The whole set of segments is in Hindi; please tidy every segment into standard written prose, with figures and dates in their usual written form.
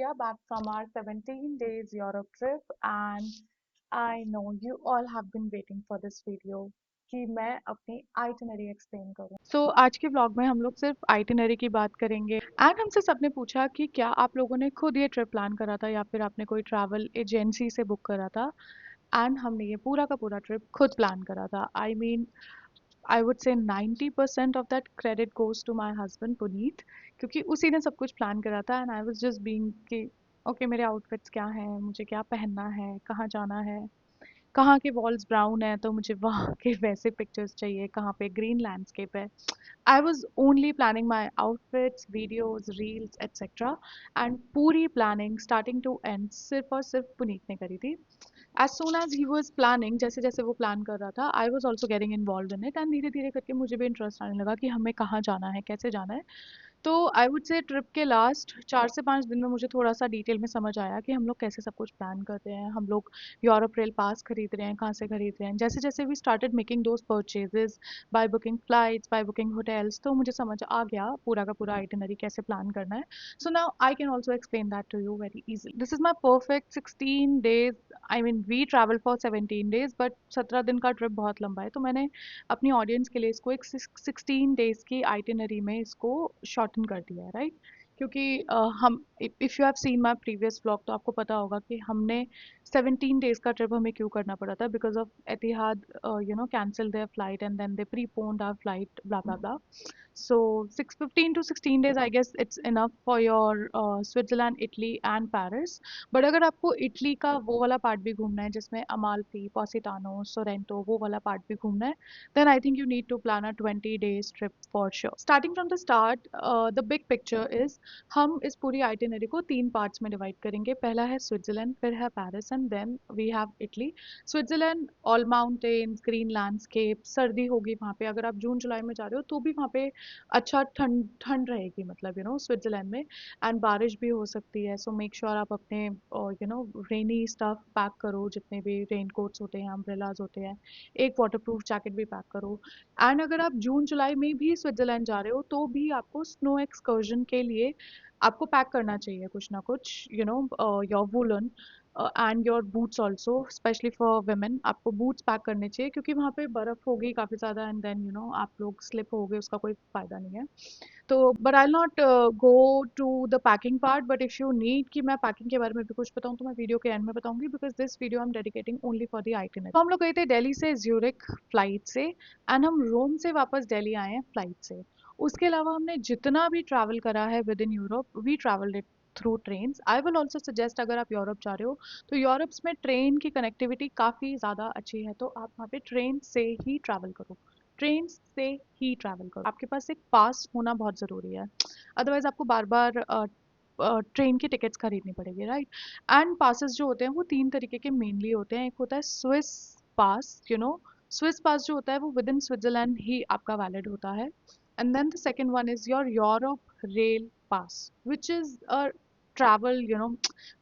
are back from our 17 days Europe trip and I know you all have been waiting for this video कि मैं अपनी आइटिनरी एक्सप्लेन करूं। आज के व्लॉग में हम लोग सिर्फ आइटिनरी की बात करेंगे एंड हमसे सबने पूछा कि क्या आप लोगों ने खुद ये ट्रिप प्लान करा था या फिर आपने कोई ट्रैवल एजेंसी से बुक करा था। एंड हमने ये पूरा का पूरा ट्रिप खुद प्लान करा था। I would say 90% of that credit goes to my husband Puneet क्योंकि उसी ने सब कुछ प्लान करा था and I was just being कि ओके मेरे आउटफिट्स क्या हैं, मुझे क्या पहनना है, कहाँ जाना है, कहाँ के वॉल्स ब्राउन है तो मुझे वहाँ के वैसे पिक्चर्स चाहिए, कहाँ पे ग्रीन लैंडस्केप है। I was only planning my outfits, videos, reels etcetera and पूरी प्लानिंग स्टार्टिंग टू एंड सिर्फ और सिर्फ पुनीत ने करी थी। As soon as he was planning, जैसे जैसे वो प्लान कर रहा था I was also getting involve in it and धीरे धीरे करके मुझे भी इंटरेस्ट आने लगा कि हमें कहाँ जाना है, कैसे जाना है। तो आई वुड से ट्रिप के लास्ट 4 से 5 दिन में मुझे थोड़ा सा डिटेल में समझ आया कि हम लोग कैसे सब कुछ प्लान करते हैं। हम लोग यूरोप रेल पास खरीद रहे हैं, कहाँ से खरीद रहे हैं, जैसे जैसे we started making those purchases by booking flights, by booking hotels, तो मुझे समझ आ गया पूरा का पूरा आइटिनरी कैसे प्लान करना है। So now I can also explain that to you very easily. This is my perfect 16 days. I mean we travel for 17 days but 17 दिन का ट्रिप बहुत लंबा है, तो मैंने अपनी ऑडियंस के लिए इसको एक 16 डेज की आइटिनरी में इसको शॉर्टन कर दिया है, राइट। क्योंकि हम if you have seen my previous blog तो आपको पता होगा कि हमने 17 डेज का ट्रिप हमें क्यों करना पड़ा था, because of Etihad cancel their flight and then they preponed our flight blah blah blah. So 6 15 to 16 days I guess it's enough for your Switzerland, Italy and Paris. But अगर आपको इटली का वो वाला पार्ट भी घूमना है जिसमें अमाल्फी, पोसिटानो, सोरेंटो वो वाला पार्ट भी घूमना है, then I think you need to plan a 20 days trip for sure. Starting from the start, the big picture is हम इस पूरी आइटिनरी को 3 पार्ट्स में डिवाइड करेंगे। पहला है स्विट्जरलैंड, फिर है Paris and then we have Italy. Switzerland all mountains, green landscape, सर्दी होगी वहाँ पे, अगर आप जून जुलाई में जा रहे हो तो भी वहाँ पे अच्छा ठंड ठंड रहेगी, मतलब स्विट्जरलैंड में, एंड बारिश भी हो सकती है। सो मेक श्योर आप अपने रेनी स्टफ पैक करो, जितने भी रेन कोट्स होते हैं, अम्ब्रेलाज होते हैं, एक वाटरप्रूफ जैकेट भी पैक करो। एंड अगर आप जून जुलाई में भी स्विट्जरलैंड जा रहे हो तो भी आपको स्नो एक्सकर्जन के लिए आपको पैक करना चाहिए कुछ ना कुछ, your woollen and your boots also, specially for women आपको बूट्स पैक करने चाहिए क्योंकि वहाँ पे बर्फ़ होगी काफ़ी ज़्यादा एंड देन आप लोग स्लिप होगे, उसका कोई फ़ायदा नहीं है। तो but I not go to the packing part, but if you need कि मैं पैकिंग के बारे में भी कुछ बताऊँ तो मैं वीडियो के एंड में बताऊंगी, because this video I am dedicating only for the itinerary. तो हम लोग गए थे दिल्ली से ज्यूरिक फ्लाइट से एंड हम रोम से वापस दिल्ली आए हैं फ्लाइट से। उसके अलावा हमने जितना भी ट्रैवल करा है within Europe we travelled it through train. I will also suggest अगर आप यूरोप जा रहे हो तो यूरोप में ट्रेन की कनेक्टिविटी काफ़ी ज़्यादा अच्छी है, तो आप वहाँ पे ट्रेन से ही ट्रैवल करो, ट्रेन से ही ट्रैवल करो। आपके पास एक पास होना बहुत ज़रूरी है, अदरवाइज आपको बार बार ट्रेन की टिकट्स खरीदनी पड़ेगी, राइट। एंड पासेस जो होते हैं वो 3 तरीके के मेनली होते हैं। एक होता है स्विस पास, स्विस पास जो होता है वो विद इन स्विट्जरलैंड ही आपका वैलिड होता है। And then the second one is your Europe rail pass which is a travel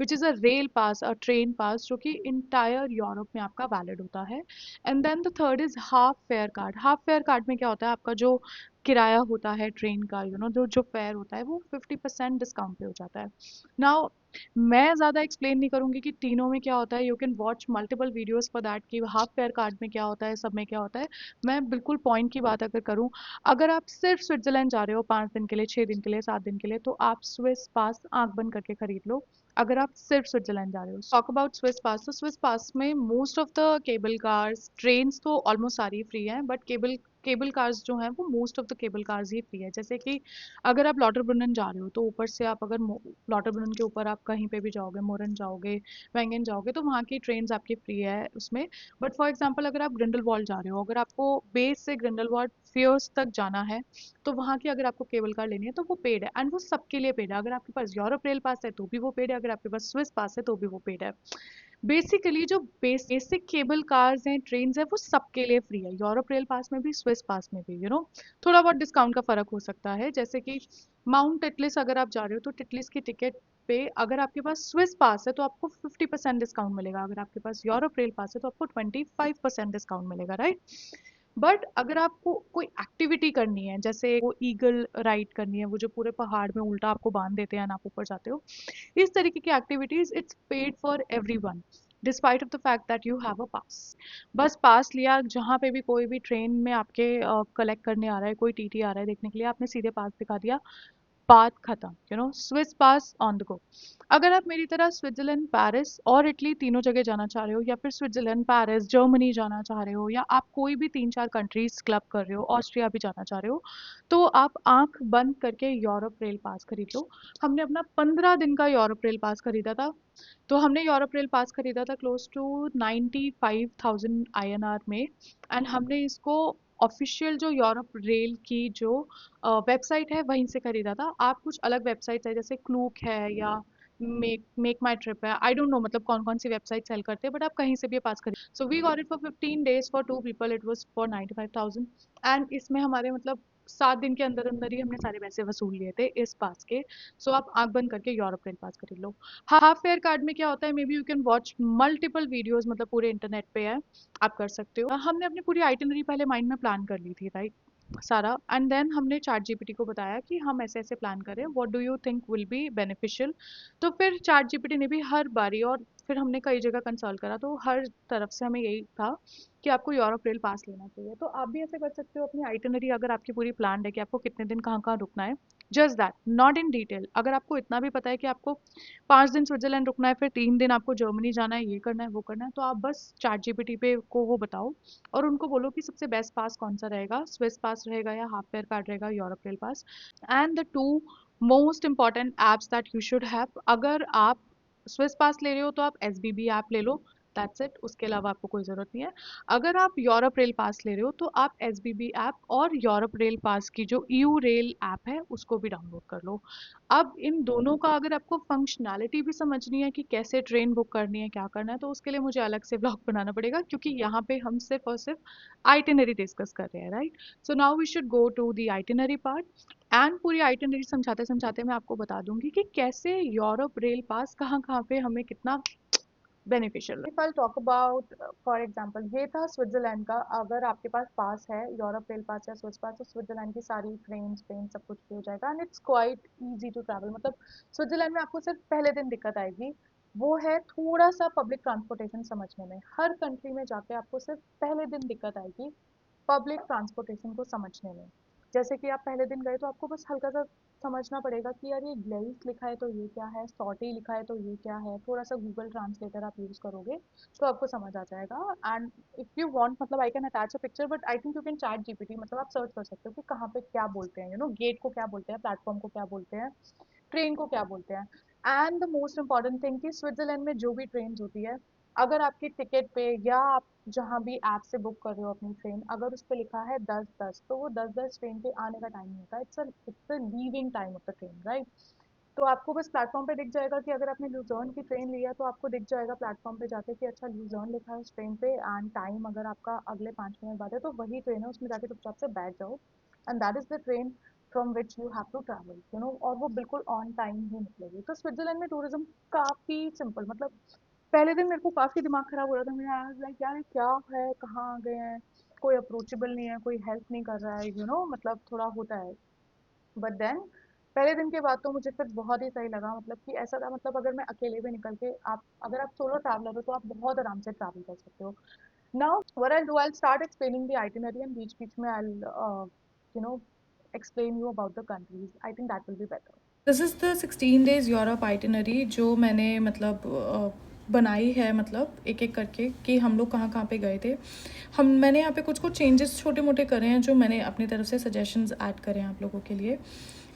which is a rail pass, a train pass जो कि इंटायर यूरोप में आपका वैलिड होता है। And then the third is half fare card. Half fare card में क्या होता है, आपका जो किराया होता है ट्रेन का, जो जो फेयर होता है वो 50% डिस्काउंट पे हो जाता है। नाउ मैं ज़्यादा एक्सप्लेन नहीं करूँगी कि तीनों में क्या होता है, you can watch multiple videos for that कि हाफ फेयर कार्ड में क्या होता है, सब में क्या होता है। मैं बिल्कुल पॉइंट की बात अगर करूँ, अगर आप सिर्फ स्विट्जरलैंड जा रहे हो 5 दिन के लिए, 6 दिन के लिए, 7 दिन के लिए, तो आप स्विस पास आंख बंद करके खरीद लो। अगर आप सिर्फ स्विट्जरलैंड जा रहे हो, टॉक अबाउट स्विस पास, तो स्विस पास में most of the cable cars, trains तो ऑलमोस्ट सारी फ्री हैं, बट केबल केबल कार्स जो हैं वो most of the cable cars he free है। जैसे कि अगर आप लॉटरब्रुनन जा रहे हो तो ऊपर से आप अगर लॉटरब्रुनन के ऊपर आप कहीं पे भी जाओगे, मोरन जाओगे, वेंगन जाओगे, तो वहाँ की ट्रेन्स आपकी फ्री है उसमें। बट फॉर एग्जांपल अगर आप ग्रिंडलवाल्ड जा रहे हो, अगर आपको बेस से ग्रिंडलवाल्ड फियर्स तक जाना है तो वहाँ की अगर आपको केबल कार लेनी है तो वो पेड है, एंड वो सबके लिए पेड है। अगर आपके पास यूरोप रेल पास है तो भी वो पेड है, अगर आपके पास स्विस पास है तो भी वो पेड है। बेसिकली जो बेसिक केबल कार्स हैं, ट्रेन्स हैं, वो सबके लिए फ्री है, यूरोप रेल पास में भी, स्विस पास में भी। थोड़ा बहुत डिस्काउंट का फर्क हो सकता है, जैसे कि माउंट टिटलिस अगर आप जा रहे हो तो टिटलिस की टिकट पे अगर आपके पास स्विस पास है तो आपको 50% डिस्काउंट मिलेगा, अगर आपके पास यूरोप रेल पास है तो आपको 25% डिस्काउंट मिलेगा, राइट। बट अगर आपको कोई एक्टिविटी करनी है, जैसे वो ईगल राइड करनी है, वो जो पूरे पहाड़ में उल्टा आपको बांध देते हैं ना, आप ऊपर जाते हो, इस तरीके की activities it's paid for everyone despite of the fact that you have a pass. बस पास लिया, जहाँ पे भी कोई भी ट्रेन में आपके कलेक्ट करने आ रहा है, कोई टीटी आ रहा है देखने के लिए, आपने सीधे पास दिखा दिया, बात खत्म। Swiss pass on the go. अगर आप मेरी तरह स्विट्जरलैंड, पेरिस और इटली तीनों जगह जाना चाह रहे हो, या फिर स्विट्जरलैंड, पेरिस, जर्मनी जाना चाह रहे हो, या आप कोई भी 3-4 कंट्रीज क्लब कर रहे हो, ऑस्ट्रिया भी जाना चाह रहे हो, तो आप आंख बंद करके यूरोप रेल पास खरीद लो। हमने अपना 15 दिन का यूरोप रेल पास खरीदा था। तो हमने यूरोप रेल पास खरीदा था क्लोज टू 95,000 INR में। एंड हमने इसको ऑफिशियल जो यूरोप रेल की जो वेबसाइट है वहीं से खरीदा था। आप कुछ अलग वेबसाइट्स है, जैसे क्लूक है या मेक माई ट्रिप है, आई डोंट नो मतलब कौन कौन सी वेबसाइट सेल करते हैं, बट आप कहीं से भी पास खरीद। So we got it for 15 days for 2 people, it was for 95,000। And इसमें हमारे मतलब 7 दिन के अंदर अंदर ही हमने सारे पैसे वसूल लिए थे इस पास के। सो आप आंख बंद करके यूरोप रेल पास खरीद लो। हाफ फेयर कार्ड में क्या होता है, may be you can watch multiple videos, मतलब पूरे इंटरनेट पे है, आप कर सकते हो। हमने अपनी पूरी आइटिनरी पहले माइंड में प्लान कर ली थी, राइट, सारा। एंड देन हमने चैट जीपीटी को बताया कि हम ऐसे ऐसे प्लान करें, what do you think will be beneficial. तो फिर चैट जीपीटी ने भी हर बारी, और फिर हमने कई जगह कंसल्ट करा, तो हर तरफ से हमें यही था कि आपको यूरोप रेल पास लेना चाहिए। तो आप भी ऐसे कर सकते हो अपनी आइटिनरी, अगर आपकी पूरी प्लान है कि आपको कितने दिन कहाँ कहाँ रुकना है, just that, not in detail. अगर आपको इतना भी पता है कि आपको 5 दिन स्विट्जरलैंड रुकना है, फिर 3 दिन आपको जर्मनी जाना है, ये करना है वो करना है, तो आप बस चैट जीपीटी पे को वो बताओ और उनको बोलो कि सबसे बेस्ट पास कौन सा रहेगा, स्विस पास रहेगा या हाफ फेयर कार्ड रहेगा, Europe rail pass. And the two most important apps that you should have, अगर आप स्विस पास ले रहे हो तो आप SBB ऐप ले लो, दैट्स इट, उसके अलावा आपको कोई ज़रूरत नहीं है। अगर आप यूरोप रेल पास ले रहे हो तो आप SBB ऐप और यूरोप रेल पास की जो EU रेल ऐप है उसको भी डाउनलोड कर लो। अब इन दोनों का अगर आपको फंक्शनैलिटी भी समझनी है कि कैसे ट्रेन बुक करनी है, क्या करना है, तो उसके लिए मुझे अलग से ब्लॉग बनाना पड़ेगा, क्योंकि यहाँ पे हम सिर्फ और सिर्फ आइटिनरी डिस्कस कर रहे हैं, right. So now we should go to the itinerary part. And पूरी आइटिनरी समझाते समझाते मैं आपको बता दूंगी कि कैसे यूरोप रेल पास कहाँ कहाँ पे हमें कितना बेनिफिशियल है। If I talk about, for example, ये था स्विट्जरलैंड का। अगर आपके पास पास है, यूरोप रेल पास या स्विस पास, तो स्विट्जरलैंड की सारी ट्रेन ट्रेन सब कुछ भी हो जाएगा and it's quite easy to travel. मतलब स्विट्जरलैंड में आपको सिर्फ पहले दिन दिक्कत आएगी, वो है थोड़ा सा पब्लिक ट्रांसपोर्टेशन समझने में। हर कंट्री में जाके आपको सिर्फ पहले दिन दिक्कत आएगी पब्लिक ट्रांसपोर्टेशन को समझने में। जैसे कि आप पहले दिन गए तो आपको बस हल्का सा समझना पड़ेगा कि यार ये ग्लेइस लिखा है तो ये क्या है, सॉटी लिखा है तो ये क्या है, थोड़ा सा गूगल ट्रांसलेटर आप यूज़ करोगे तो आपको समझ आ जाएगा। एंड इफ़ यू वांट, मतलब I can attach a picture, but I think you can chat GPT, मतलब आप सर्च कर सकते हो कि कहाँ पे क्या बोलते हैं, गेट को क्या बोलते हैं, प्लेटफॉर्म को क्या बोलते हैं, ट्रेन को क्या बोलते हैं। And the most important thing कि स्विट्जरलैंड में जो भी ट्रेन होती है, अगर आपकी टिकट पे या आप जहाँ भी ऐप से बुक कर रहे हो अपनी ट्रेन, अगर उस पर लिखा है 10:10, तो वो 10:10 ट्रेन के आने का टाइम होता है, it's a leaving time of the train, right. तो आपको बस प्लेटफॉर्म पे दिख जाएगा कि अगर आपने ल्यूजर्न की ट्रेन लिया है तो आपको दिख जाएगा प्लेटफॉर्म पे जाके कि अच्छा ल्यूजर्न लिखा है उस ट्रेन पे, एंड टाइम अगर आपका अगले 5 मिनट बाद है तो वही ट्रेन है, उसमें जाके चुपचाप से बैठ जाओ, and that is the train from which you have to travel, और वो बिल्कुल ऑन टाइम ही निकलेगी। तो स्विट्जरलैंड में टूरिज्म काफ़ी सिंपल, मतलब पहले दिन मेरे को काफ़ी दिमाग खराब हो रहा था, मेरा लाइक यार ये क्या है, कहाँ आ गए हैं, कोई अप्रोचेबल नहीं है, कोई हेल्प नहीं कर रहा है, मतलब थोड़ा होता है। बट देन पहले दिन के बाद तो मुझे फिर बहुत ही सही लगा, मतलब कि ऐसा था, मतलब अगर मैं अकेले भी निकल के, आप अगर आप सोलो ट्रैवलर हो तो आप बहुत आराम से ट्रैवल कर सकते हो। Now what I do, I start explaining the itinerary and बीच बीच में I you know explain you about the countries, I think that will be better. This is the 16 days Europe itinerary जो मैंने मतलब बनाई है, मतलब एक एक करके कि हम लोग कहाँ कहाँ पे गए थे। मैंने यहाँ पे कुछ कुछ चेंजेस छोटे मोटे करे हैं जो मैंने अपनी तरफ से सजेशंस ऐड करे हैं आप लोगों के लिए,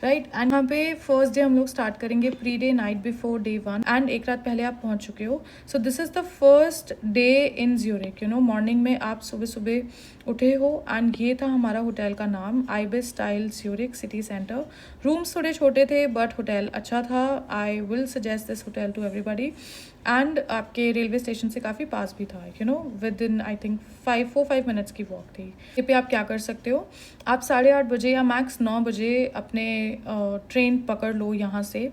राइट। एंड यहाँ पे फर्स्ट डे हम लोग स्टार्ट करेंगे pre day night before day 1, and एक रात पहले आप पहुँच चुके हो। So this is the first day in Zurich. Morning में आप सुबह सुबह उठे हो, एंड ये था हमारा होटल का नाम, ibis style Zurich city centre. Rooms थोड़े छोटे थे बट होटल अच्छा था। I will suggest this hotel to everybody. And आपके रेलवे स्टेशन से काफ़ी पास भी था, within I think 4-5 minutes की वॉक थी। ये पे आप क्या कर सकते हो, आप 8:30 बजे या मैक्स 9 बजे अपने ट्रेन पकड़ लो यहाँ से,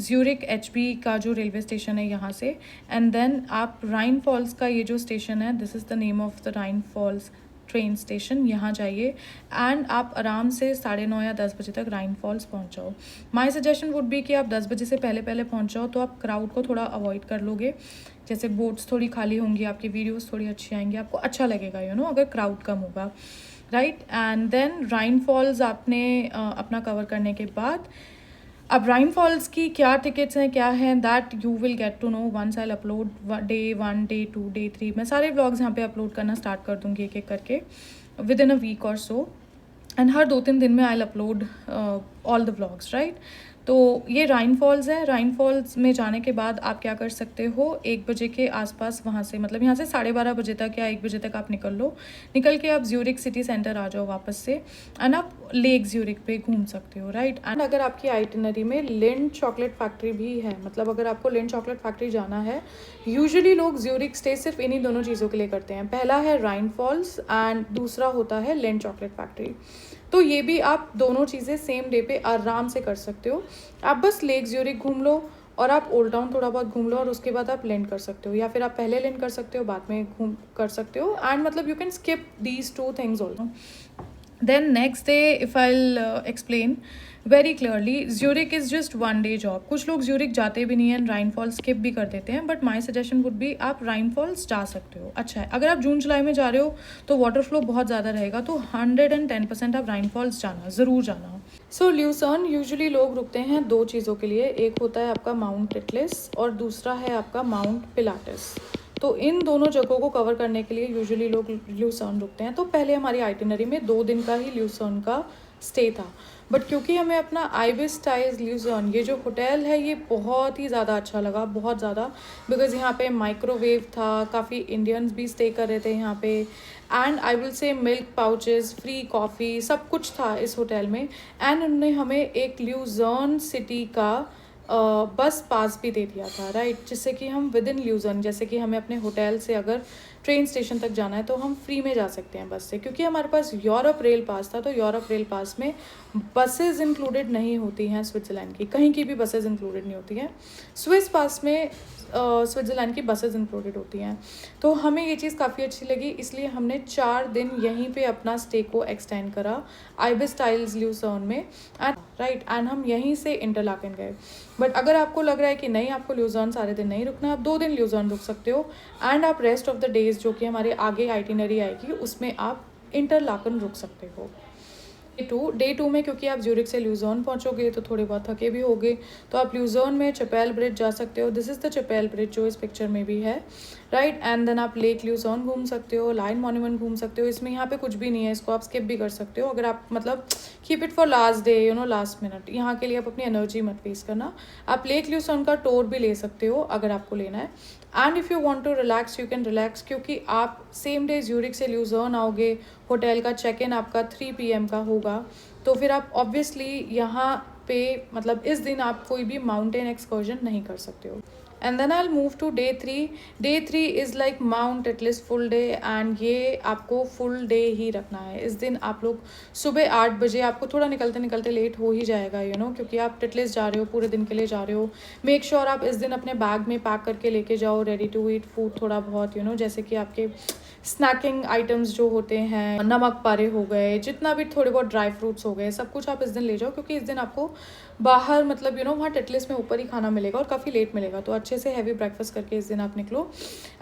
ज्यूरिक HB का जो रेलवे स्टेशन है यहाँ से। एंड देन आप राइन फॉल्स का ये जो स्टेशन है, this is the name of the Rhine Falls train station, यहाँ जाइए एंड आप आराम से 9:30 या 10 बजे तक राइन फॉल्स पहुँच जाओ। माई सजेशन वुड बी कि आप 10 बजे से पहले पहले पहुँच जाओ, तो आप क्राउड को थोड़ा अवॉइड कर लोगे। जैसे बोट्स थोड़ी खाली होंगी, आपकी वीडियोस थोड़ी अच्छी आएंगी, आपको अच्छा लगेगा अगर क्राउड कम होगा, right. And then Rhine Falls आपने अपना कवर करने के बाद, अब राइन फॉल्स की क्या टिकट्स हैं, क्या हैं, that you will get to know once I upload day 1, day 2, day 3। मैं सारे व्लॉग्स यहाँ पे अपलोड करना स्टार्ट कर दूँगी एक एक करके विद इन अ वीक और सो, एंड हर 2-3 दिन में I upload all the vlogs, right. तो ये राइन फॉल्स है। राइन फॉल्स में जाने के बाद आप क्या कर सकते हो, 1 बजे के आसपास वहाँ से, मतलब यहाँ से 12:30 बजे तक या 1 बजे तक आप निकल लो। निकल के आप ज्यूरिक सिटी सेंटर आ जाओ वापस से, एंड आप लेक ज्यूरिक पे घूम सकते हो, राइट। एंड अगर आपकी आइटिनरी में लिंड चॉकलेट फैक्ट्री भी है, मतलब अगर आपको लिंड चॉकलेट फैक्ट्री जाना है, यूजुअली लोग ज्यूरिक स्टे सिर्फ इन्हीं दोनों चीज़ों के लिए करते हैं। पहला है राइन फॉल्स एंड दूसरा होता है लिंड चॉकलेट फैक्ट्री। तो ये भी आप दोनों चीज़ें सेम डे पे आराम से कर सकते हो। आप बस लेक ज्यूरिक घूम लो और आप ओल्ड टाउन थोड़ा बहुत घूम लो, और उसके बाद आप लैंड कर सकते हो, या फिर आप पहले लैंड कर सकते हो, बाद में घूम कर सकते हो। एंड मतलब you can skip these 2 things also. Then next day, if I'll explain very clearly, Zurich is just 1 day job. कुछ लोग Zurich जाते भी नहीं हैं, राइन फॉल्स स्किप भी कर देते हैं, but my suggestion would B आप राइन फॉल्स जा सकते हो। अच्छा है, अगर आप जून जुलाई में जा रहे हो तो वाटर फ्लो बहुत ज़्यादा रहेगा, तो 110% आप राइन फॉल्स जाना, ज़रूर जाना। सो ल्यूसर्न यूजुअली लोग रुकते हैं 2 चीज़ों के लिए, एक होता है आपका माउंट टिटलिस और दूसरा है आपका माउंट पिलाटस। तो इन दोनों जगहों को कवर करने के लिए यूजुअली लोग ल्यूसर्न रुकते हैं। तो पहले हमारी आइटिनरी में 2 दिन का ही ल्यूसर्न का स्टे था, बट क्योंकि हमें अपना आइबिस टाइज ल्यूसर्न, ये जो होटल है, ये बहुत ही ज़्यादा अच्छा लगा, बहुत ज़्यादा, बिकॉज यहाँ पे माइक्रोवेव था, काफ़ी इंडियंस भी स्टे कर रहे थे यहाँ पे, and I will say milk pouches, free coffee, सब कुछ था इस होटल में। एंड उन्होंने हमें एक ल्यूसर्न सिटी का बस पास भी दे दिया था, राइट, जिससे कि हम विद इन ल्यूजर्न, जैसे कि हमें अपने होटल से अगर ट्रेन स्टेशन तक जाना है तो हम फ्री में जा सकते हैं बस से, क्योंकि हमारे पास यूरोप रेल पास था। तो यूरोप रेल पास में बसेज इंक्लूडेड नहीं होती हैं, स्विट्ज़रलैंड की कहीं की भी बसेज इंक्लूडेड नहीं होती हैं। स्विस पास में स्विट्ज़रलैंड की बसेज इंक्लूडेड होती हैं। तो हमें ये चीज़ काफ़ी अच्छी लगी, इसलिए हमने 4 दिन यहीं पे अपना स्टे को एक्सटेंड करा आइबिस टाइल्स ल्यूसर्न में, एंड राइट, एंड हम यहीं से इंटरलाकन गए। बट अगर आपको लग रहा है कि नहीं, आपको ल्यूसर्न सारे दिन नहीं रुकना, आप 2 दिन ल्यूसर्न रुक सकते हो, एंड आप रेस्ट ऑफ द डेज जो कि हमारे आगे आइटिनरी आएगी उसमें आप इंटरलाकन रुक सकते हो। डे 2 में क्योंकि आप ज्यूरिक से ल्यूजर्न पहुंचोगे तो थोड़े बहुत थके भी होगे, तो आप ल्यूजर्न में चपेल ब्रिज जा सकते हो। This is the chapel bridge जो इस पिक्चर में भी है, राइट। एंड देन आप लेक ल्यूजर्न घूम सकते हो, लाइन मॉन्यूमेंट घूम सकते हो। इसमें यहाँ पे कुछ भी नहीं है, इसको आप स्किप भी कर सकते हो अगर आप मतलब keep it for last day, last minute, यहाँ के लिए आप अपनी एनर्जी मत वेस्ट करना। आप लेक ल्यूसर्न का टूर भी ले सकते हो अगर आपको लेना है। And if you want to relax you can relax, क्योंकि आप सेम डे ज्यूरिक से ल्यूजर्न आओगे, होटल का चेक इन आपका 3 PM का होगा, तो फिर आप ऑब्वियसली यहाँ पे मतलब इस दिन आप कोई भी माउंटेन एक्सकर्जन नहीं कर सकते हो। And then I move to day 3। Day 3 is like mount at least full day, and ये आपको फुल डे ही रखना है। इस दिन आप लोग सुबह 8 बजे, आपको थोड़ा निकलते निकलते लेट हो ही जाएगा क्योंकि आप टिटलिस जा रहे हो, पूरे दिन के लिए जा रहे हो। मेक श्योर आप इस दिन अपने बैग में पैक करके लेके जाओ रेडी टू ईट फूड, थोड़ा बहुत जैसे कि आपके स्नैकिंग आइटम्स जो होते हैं, नमक पारे हो गए, जितना भी थोड़े बहुत ड्राई फ्रूट्स हो गए, सब कुछ आप इस दिन ले जाओ, क्योंकि इस दिन आपको बाहर मतलब वहाँ टिटलिस में ऊपर ही खाना मिलेगा और काफ़ी लेट मिलेगा। तो अच्छे से हैवी ब्रेकफास्ट करके इस दिन आप निकलो,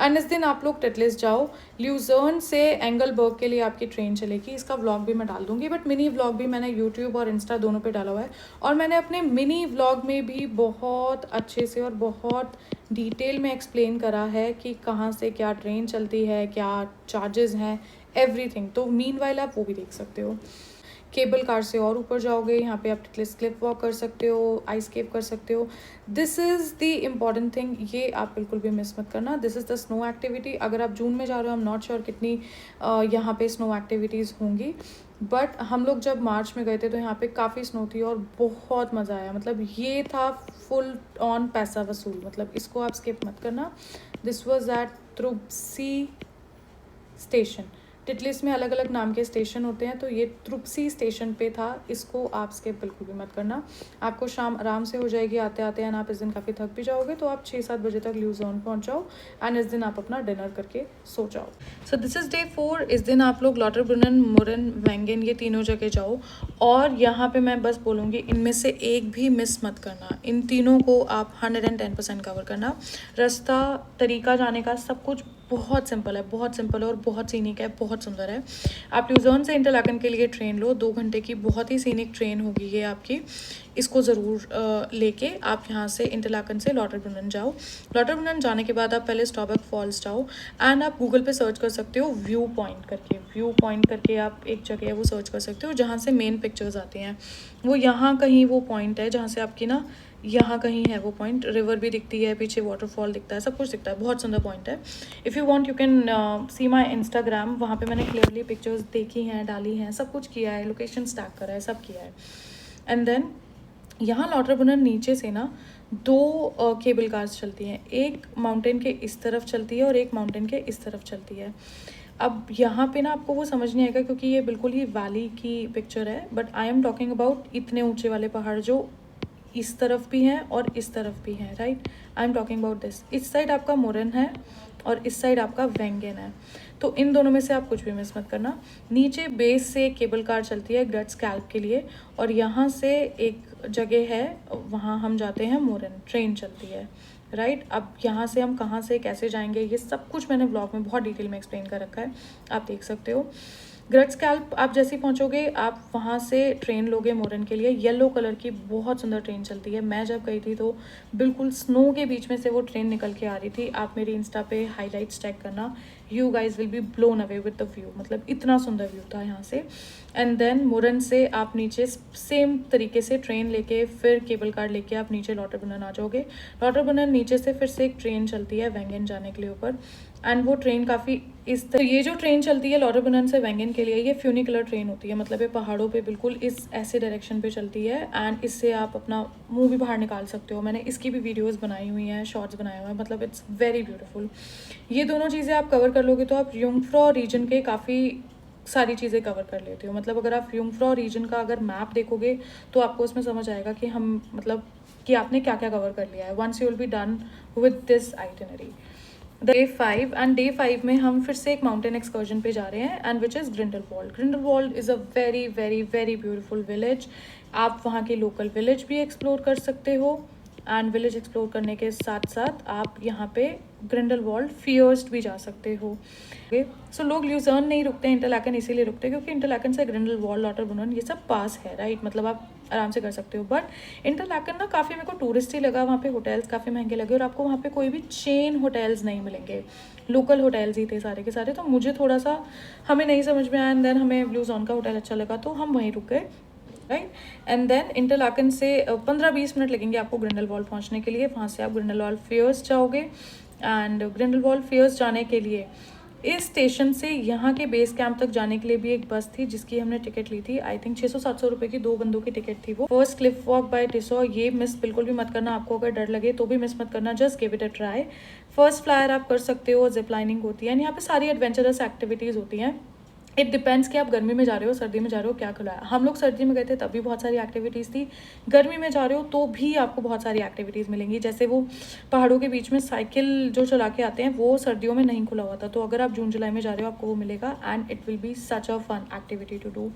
एंड इस दिन आप लोग टिटलिस जाओ। ल्यूजर्न से एंगलबर्ग के लिए आपकी ट्रेन चलेगी, इसका व्लॉग भी मैं डाल दूंगी, बट मिनी व्लॉग भी मैंने यूट्यूब और इंस्टा दोनों पे डाला हुआ है, और मैंने अपने मिनी व्लॉग में भी बहुत अच्छे से और बहुत डिटेल में एक्सप्लेन करा है कि कहाँ से क्या ट्रेन चलती है, क्या चार्जेस हैं, एवरीथिंग। तो मीनवाइल आप वो भी देख सकते हो। केबल कार से और ऊपर जाओगे, यहाँ पे आप टिटलिस क्लिफ वॉक कर सकते हो, आइस केप कर सकते हो। This is the important thing, ये आप बिल्कुल भी मिस मत करना। This is the snow activity. अगर आप जून में जा रहे हो, आई एम नॉट श्योर कितनी यहाँ पे स्नो एक्टिविटीज़ होंगी, बट हम लोग जब मार्च में गए थे तो यहाँ पे काफ़ी स्नो थी और बहुत मज़ा आया। मतलब ये था फुल ऑन पैसा वसूल, मतलब इसको आप स्किप मत करना। This was at Trubsee station, Titlis में अलग अलग नाम के स्टेशन होते हैं, तो ये त्रुप्सी स्टेशन पे था, इसको आप स्किप बिल्कुल भी मत करना। आपको शाम आराम से हो जाएगी आते आते, एंड आप इस दिन काफ़ी थक भी जाओगे, तो आप 6-7 बजे तक ल्यूजॉन पहुँच जाओ एंड इस दिन आप अपना डिनर करके सो जाओ। So this is day 4। इस दिन आप लोग लॉटरब्रुनन, मुरन, वेंगन ये तीनों जगह जाओ, और यहाँ पे मैं बस बोलूँगी इनमें से एक भी मिस मत करना। इन तीनों को आप 110% कवर करना। रास्ता, तरीका जाने का सब कुछ बहुत सिंपल है, बहुत सिंपल है और बहुत सीनिक है, बहुत सुंदर है। आप ल्यूजर्न से इंटरलाकन के लिए ट्रेन लो, 2 घंटे की बहुत ही सीनिक ट्रेन होगी ये आपकी। इसको ज़रूर लेके आप यहाँ से इंटरलाकन से लॉटरब्रुनन जाओ। लॉटरब्रुनन जाने के बाद आप पहले स्टॉबक फॉल्स जाओ, एंड आप गूगल पे सर्च कर सकते हो व्यू पॉइंट करके आप एक जगह है वो सर्च कर सकते हो जहाँ से मेन पिक्चर्स आती हैं। वो यहाँ कहीं वो पॉइंट है जहाँ से आपकी ना, यहाँ कहीं है वो पॉइंट, रिवर भी दिखती है, पीछे वाटरफॉल दिखता है, सब कुछ दिखता है, बहुत सुंदर पॉइंट है। If you want you can see my Instagram, वहाँ पे मैंने क्लियरली पिक्चर्स देखी हैं, डाली हैं, सब कुछ किया है, लोकेशन स्टैग करा है, सब किया है। एंड देन यहाँ लॉटरब्रुनन नीचे से ना 2 केबल कार्स चलती हैं, एक माउंटेन के इस तरफ चलती है और एक माउंटेन के इस तरफ चलती है। अब यहाँ पे ना आपको वो समझ नहीं आएगा क्योंकि ये बिल्कुल ही वैली की पिक्चर है, but I am talking about इतने ऊंचे वाले पहाड़ जो इस तरफ भी हैं और इस तरफ भी हैं, right. I am talking about this. इस साइड आपका मुरन है और इस साइड आपका वेंगन है, तो इन दोनों में से आप कुछ भी मिस मत करना। नीचे बेस से केबल कार चलती है ग्रट स्कैल्प के लिए, और यहाँ से एक जगह है वहाँ हम जाते हैं मुरन, ट्रेन चलती है, राइट। अब यहाँ से हम कहाँ से कैसे जाएंगे ये सब कुछ मैंने ब्लॉग में बहुत डिटेल में एक्सप्लेन कर रखा है, आप देख सकते हो। ग्रट स्कैल्प आप जैसे ही पहुँचोगे आप वहाँ से ट्रेन लोगे मोरन के लिए। येलो कलर की बहुत सुंदर ट्रेन चलती है, मैं जब गई थी तो बिल्कुल स्नो के बीच में से वो ट्रेन निकल के आ रही थी। आप मेरी इंस्टा पे हाइलाइट्स चेक करना, you guys will be blown away with the view, मतलब इतना सुंदर व्यू था यहाँ से। एंड देन मोरन से आप नीचे सेम तरीके से ट्रेन लेके फिर केबल कार लेके आप नीचे लॉटरब्रुनन आ जाओगे। लॉटरब्रुनन नीचे से फिर से एक ट्रेन चलती है वेंगन जाने के लिए ऊपर, एंड वो ट्रेन काफ़ी तो ये जो ट्रेन चलती है लॉटरब्रुनन से वेंगन के लिए, ये फ्यूनिकुलर ट्रेन होती है, मतलब ये पहाड़ों पे बिल्कुल इस ऐसे डायरेक्शन पे चलती है, एंड इससे आप अपना मुंह भी बाहर निकाल सकते हो। मैंने इसकी भी वीडियोस बनाई हुई हैं, शॉर्ट्स बनाए हुए हैं, मतलब इट्स वेरी ब्यूटीफुल। ये दोनों चीज़ें आप कवर कर लोगे तो आप युंगफ्रॉ रीजन के काफ़ी सारी चीज़ें कवर कर लेते हो। मतलब अगर आप युंगफ्रॉ रीजन का अगर मैप देखोगे तो आपको उसमें समझ आएगा कि हम मतलब कि आपने क्या क्या कवर कर लिया है, once you will be done with this itinerary. Day 5, and day 5 में हम फिर से एक माउंटेन एक्सकर्जन पे जा रहे हैं, and which is Grindelwald. Grindelwald is a very very very beautiful village. आप वहाँ के लोकल विलेज भी एक्सप्लोर कर सकते हो, एंड विलेज एक्सप्लोर करने के साथ साथ आप यहाँ पे ग्रिंडलवाल्ड फियर्स्ट भी जा सकते हो। सो लोग ल्यूजर्न नहीं रुकते, इंटरलाकन इसीलिए रुकते हैं क्योंकि इंटरलाकन से ग्रिंडलवाल्ड, लॉटरब्रुनन ये सब पास है, राइट, मतलब आप आराम से कर सकते हो। बट इंटरलाकन ना काफ़ी मेरे को टूरिस्ट ही लगा, वहाँ पे होटल्स काफ़ी महंगे लगे और आपको वहाँ पे कोई भी चेन होटल्स नहीं मिलेंगे, लोकल होटल्स ही थे सारे के सारे। तो मुझे थोड़ा सा हमें नहीं समझ में आया, एंड देन हमें ब्लू जोन का होटल अच्छा लगा तो हम वहीं रुक गए, राइट। एंड देन इंटरलाकन से 15-20 मिनट लगेंगे आपको ग्रिंडलवाल्ड पहुँचने के लिए। वहाँ से आप ग्रिंडलवाल्ड फियर्स जाओगे, एंड ग्रिंडलवाल्ड फियर्स जाने के लिए इस स्टेशन से यहाँ के बेस कैंप तक जाने के लिए भी एक बस थी जिसकी हमने टिकट ली थी, आई थिंक 600-700 रुपये की 2 बंदों की टिकट थी वो। फर्स्ट क्लिफ वॉक बाय टिसो, ये मिस बिल्कुल भी मत करना, आपको अगर डर लगे तो भी मिस मत करना, just give it a try. First flyer आप कर सकते हो, जिप लाइनिंग होती है, यहाँ पे सारी एडवेंचरस एक्टिविटीज़ होती हैं। इट डिपेंड्स कि आप गर्मी में जा रहे हो सर्दी में जा रहे हो, क्या खुला है। हम लोग सर्दी में गए थे तब भी बहुत सारी एक्टिविटीज़ थी, गर्मी में जा रहे हो तो भी आपको बहुत सारी एक्टिविटीज़ मिलेंगी। जैसे वो पहाड़ों के बीच में साइकिल जो चला के आते हैं वो सर्दियों में नहीं खुला हुआ था, तो अगर आप जून जुलाई में जा रहे हो आपको वो मिलेगा, and it will be such a fun activity to do.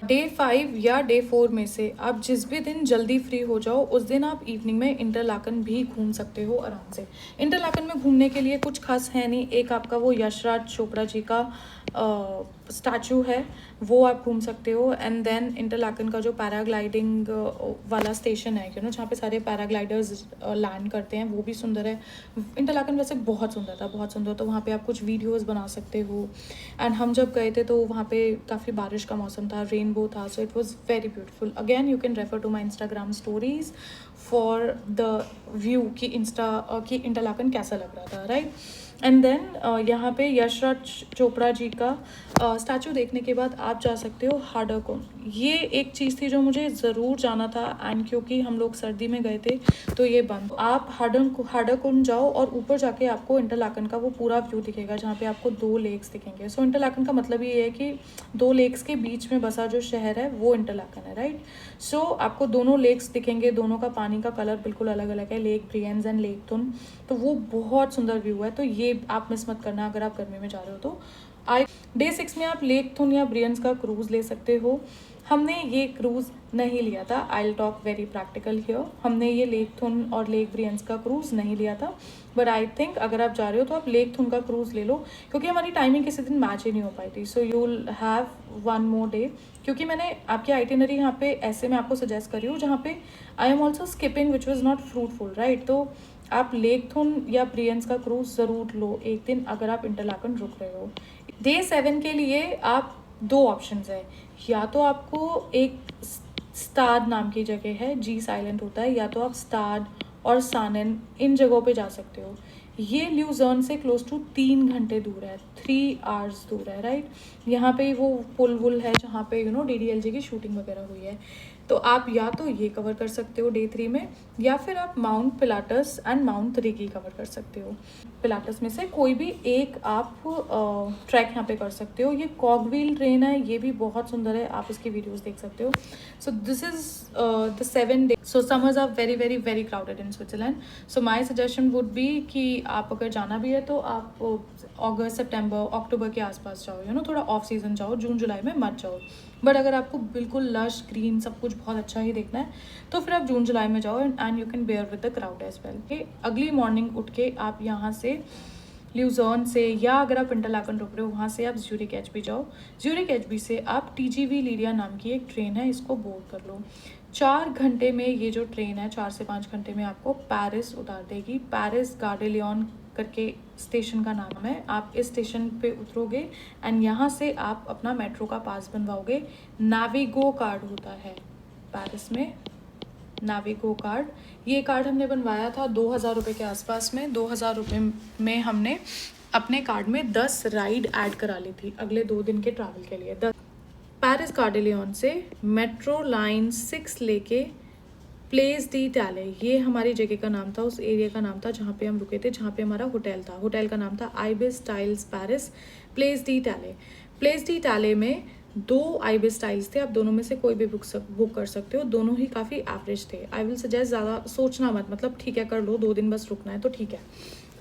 Day 5 या डे 4 में से आप जिस भी दिन जल्दी फ्री हो जाओ उस दिन आप इवनिंग में इंटरलाकन भी घूम सकते हो आराम से। इंटरलाकन में घूमने के लिए कुछ खास है नहीं, एक आपका वो यशराज चोपड़ा जी का स्टैचू है वो आप घूम सकते हो, एंड देन इंटरलाकन का जो पैराग्लाइडिंग वाला स्टेशन है जहाँ पे सारे पैराग्लाइडर्स लैंड करते हैं वो भी सुंदर है। इंटरलाकन वैसे बहुत सुंदर था, बहुत सुंदर, तो वहाँ पे आप कुछ वीडियोस बना सकते हो। एंड हम जब गए थे तो वहाँ पे काफ़ी बारिश का मौसम था, रेनबो था, so it was very beautiful. Again you can refer to my Instagram stories for the view कि इंटरलाकन कैसा लग रहा था, राइट। एंड देन यहाँ पे यशराज चोपड़ा जी का स्टैचू देखने के बाद आप जा सकते हो हाडाकुन। ये एक चीज़ थी जो मुझे ज़रूर जाना था, एंड क्योंकि हम लोग सर्दी में गए थे तो ये बंद। आप हाडाकुन जाओ और ऊपर जाके आपको इंटरलाकन का वो पूरा व्यू दिखेगा जहाँ पे आपको 2 लेक्स दिखेंगे। सो इंटरलाकन का मतलब ये है कि 2 लेक्स के बीच में बसा जो शहर है वो इंटरलाकन है, राइट। सो आपको दोनों लेक्स दिखेंगे, दोनों का पानी का कलर बिल्कुल अलग अलग है, लेक ब्रियंस एंड लेक थुन। तो वो बहुत सुंदर व्यू है, तो ये आप मिस मत करना अगर आप गर्मी में जा रहे हो तो। डे 6 में आप लेक थुन या ब्रियंस का क्रूज़ ले सकते हो। हमने ये क्रूज़ नहीं लिया था, I will talk very practical here. हमने ये लेक थुन और लेक ब्रियंस का क्रूज़ नहीं लिया था, बट आई थिंक अगर आप जा रहे हो तो आप लेक थुन का क्रूज़ ले लो, क्योंकि हमारी टाइमिंग किसी दिन मैच ही नहीं हो पाई थी। So you will have 1 more day, क्योंकि मैंने आपकी आइटिनरी यहाँ पे ऐसे मैं आपको सजेस्ट कर रही हूँ जहाँ पे I am also skipping which was not fruitful, right. तो आप लेक थुन या ब्रियंस का क्रूज़ ज़रूर लो एक दिन अगर आप इंटरलाकन रुक रहे हो। डे 7 के लिए आप 2 ऑप्शंस है, या तो आपको एक स्टाड नाम की जगह है, जीस आइलैंड होता है, या तो आप स्टाड और सानन इन जगहों पे जा सकते हो। ये ल्यूजर्न से क्लोज टू 3 घंटे दूर है, 3 आवर्स दूर है, राइट। यहाँ पे वो पुल वुल है जहाँ पे DDLJ की शूटिंग वगैरह हुई है। तो आप या तो ये कवर कर सकते हो डे 3 में, या फिर आप mount Pilatus and mount Rigi cover कर सकते हो। पिलाटस में से कोई भी एक आप ट्रैक यहाँ पे कर सकते हो। ये कॉगव्हील ट्रेन है, ये भी बहुत सुंदर है, आप इसकी वीडियोस देख सकते हो। So this is the 7 day. So summers are very very very crowded in Switzerland. So my suggestion would be कि आप अगर जाना भी है तो आप अगस्त सितंबर अक्टूबर के आसपास जाओ, थोड़ा ऑफ सीजन जाओ, जून जुलाई में मत जाओ। बट अगर आपको बिल्कुल लश ग्रीन सब कुछ बहुत अच्छा ही देखना है तो फिर आप जून जुलाई में जाओ, and you can bear with the crowd as well. अगली मॉर्निंग उठ के आप यहाँ से ल्यूजर्न से, या अगर आप इंटरलाकन रुक रहे हो वहाँ से आप ज्यूरिक एचबी जाओ। ज्यूरिक एचबी से आप TGV लीडिया नाम की एक ट्रेन है, इसको बोर्ड कर लो। 4 घंटे में ये जो ट्रेन है, 4 से 5 घंटे में आपको पेरिस उतार देगी। पेरिस गार्डेलियन करके स्टेशन का नाम है। आप इस स्टेशन पे उतरोगे एंड यहाँ से आप अपना मेट्रो का पास बनवाओगे। नाविगो कार्ड होता है पेरिस में, नाविगो कार्ड। ये कार्ड हमने बनवाया था 2,000 रुपये के आसपास में। 2,000 रुपये में हमने अपने कार्ड में 10 राइड ऐड करा ली थी अगले 2 दिन के ट्रैवल के लिए। पेरिस गार्डेलियन से मेट्रो लाइन 6 लेके प्लेस डी टैले, ये हमारी जगह का नाम था, उस एरिया का नाम था जहाँ पे हम रुके थे, जहाँ पे हमारा होटल था। होटल का नाम था Ibis Styles Paris, Place d'Italie. Place d'Italie में 2 आइबिस स्टाइल्स थे, आप दोनों में से कोई भी बुक कर सकते हो। दोनों ही काफ़ी एवरेज थे। आई विल सजेस्ट ज़्यादा सोचना मत, मतलब ठीक है कर लो, 2 दिन बस रुकना है तो ठीक है,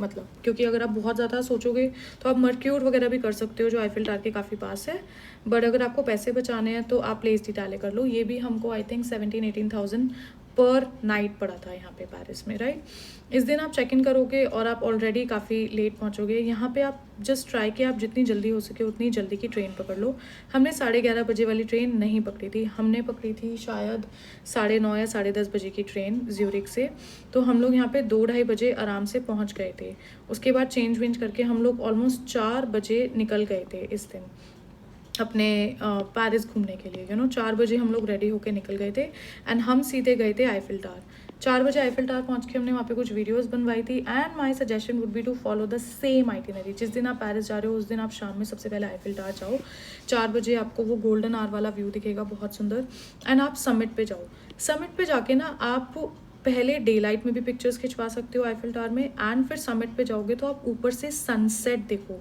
मतलब क्योंकि अगर आप बहुत ज़्यादा सोचोगे तो आप मर्क्यूर वगैरह भी कर सकते हो जो आईफिल टावर के काफ़ी पास है। बट अगर आपको पैसे बचाने हैं तो आप प्लेस डी टैले कर लो। ये भी हमको आई थिंक 17-18,000 पर नाइट पड़ा था यहाँ पे पेरिस में, राइट। इस दिन आप चेक इन करोगे और आप ऑलरेडी काफ़ी लेट पहुँचोगे। यहाँ पे आप जस्ट ट्राई कि आप जितनी जल्दी हो सके उतनी जल्दी की ट्रेन पकड़ लो। हमने 11:30 बजे वाली ट्रेन नहीं पकड़ी थी, हमने पकड़ी थी शायद 9:30 या 10:30 बजे की ट्रेन ज्यूरिक से। तो हम लोग यहाँ पे 2-2:30 बजे आराम से पहुँच गए थे। उसके बाद चेंज वेंज करके हम लोग ऑलमोस्ट 4 बजे निकल गए थे इस दिन अपने पेरिस घूमने के लिए। 4 बजे हम लोग रेडी होके निकल गए थे एंड हम सीधे गए थे आईफिल टावर। 4 बजे आईफिल टावर पहुंच के हमने वहाँ पे कुछ वीडियोस बनवाई थी। And my suggestion would be to follow the same itinerary. जिस दिन आप पेरिस जा रहे हो उस दिन आप शाम में सबसे पहले आईफिल टावर जाओ। 4 बजे आपको वो गोल्डन आवर वाला व्यू दिखेगा, बहुत सुंदर। एंड आप समिट पे जाओ। समिट पे जाके ना आप पहले डे लाइट में भी पिक्चर्स खिंचवा सकते हो आईफिल टावर में, एंड फिर समिट पे जाओगे तो आप ऊपर से सनसेट देखो।